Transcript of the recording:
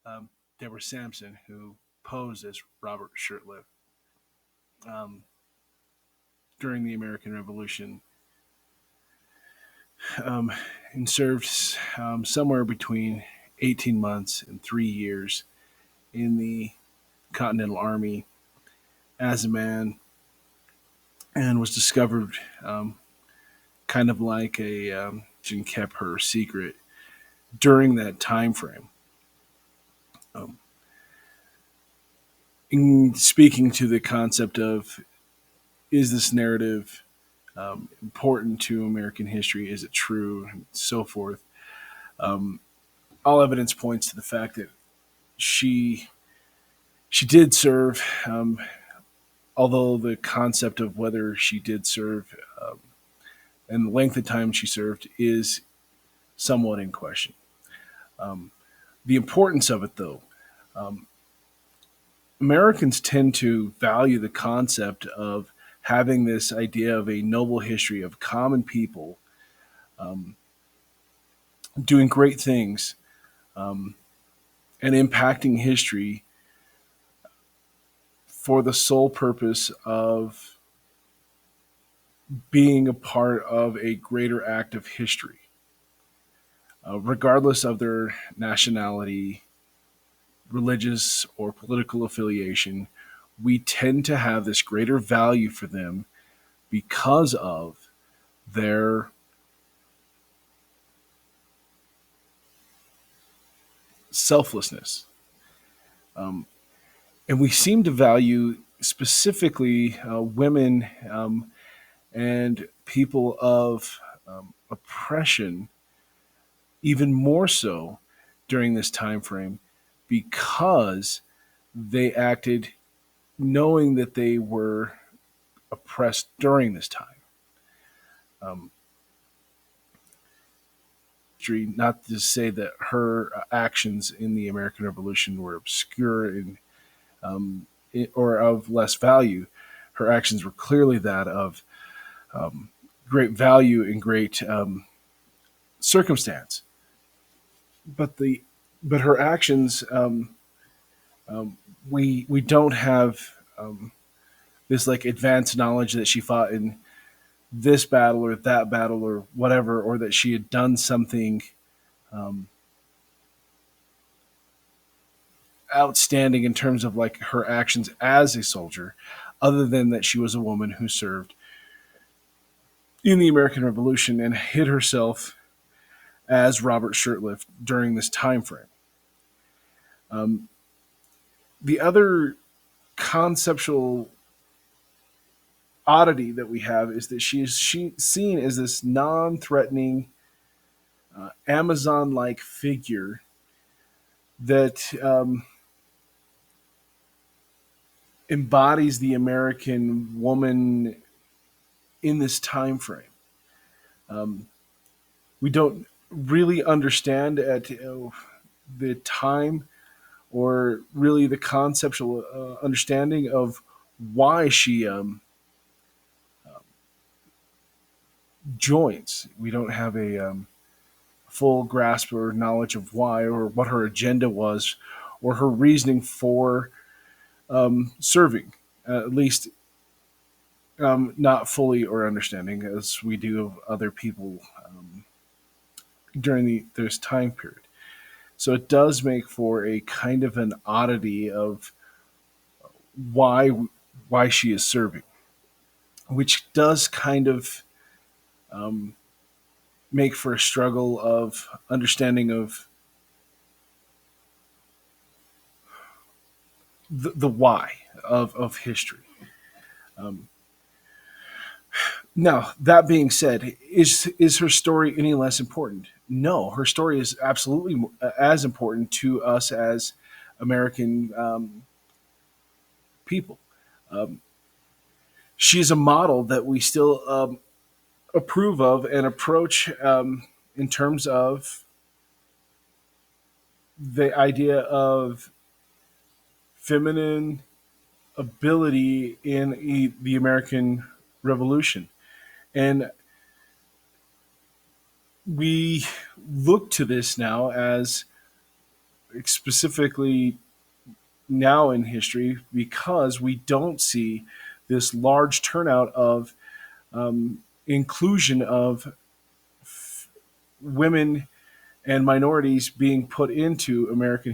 um, Deborah Sampson, who posed as Robert Shirtliff um, during the American Revolution, um, and served somewhere between 18 months and 3 years in the Continental Army as a man, and was discovered kind of like a and kept her secret during that time frame. Um, in speaking to the concept of, is this narrative important to American history? Is it true? And so forth. Um, all evidence points to the fact that she she did serve, although the concept of whether she did serve and the length of time she served is somewhat in question. Um, the importance of it, though, um, Americans tend to value the concept of having this idea of a noble history of common people um, doing great things um, and impacting history for the sole purpose of being a part of a greater act of history, regardless of their nationality, religious, or political affiliation. We tend to have this greater value for them because of their selflessness. Um, and we seem to value specifically women and people of oppression even more so during this time frame because they acted knowing that they were oppressed during this time. Um, Not to say that her actions in the American Revolution were obscure and or of less value. Her actions were clearly that of great value and great circumstance. But the but her actions, we don't have this like advanced knowledge that she fought in this battle or that battle or whatever, or that she had done something um, outstanding in terms of like her actions as a soldier, other than that she was a woman who served in the American Revolution and hid herself as Robert Shirtliff during this time frame. Um, the other conceptual oddity that we have is that she seen as this non-threatening Amazon-like figure that embodies the American woman in this time frame. Um, we don't really understand at the time or really the conceptual understanding of why she joins. We don't have a full grasp or knowledge of why or what her agenda was or her reasoning for serving, at least not fully or understanding as we do of other people during this time period. So it does make for a kind of an oddity of why why she is serving, which does kind of um, make for a struggle of understanding of the why of history. Um, Now, that being said, is her story any less important? No, her story is absolutely as important to us as American people. Um, she is a model that we still approve of and approach in terms of the idea of feminine ability in the American Revolution. And we look to this now as specifically now in history, because we don't see this large turnout of inclusion of women and minorities being put into American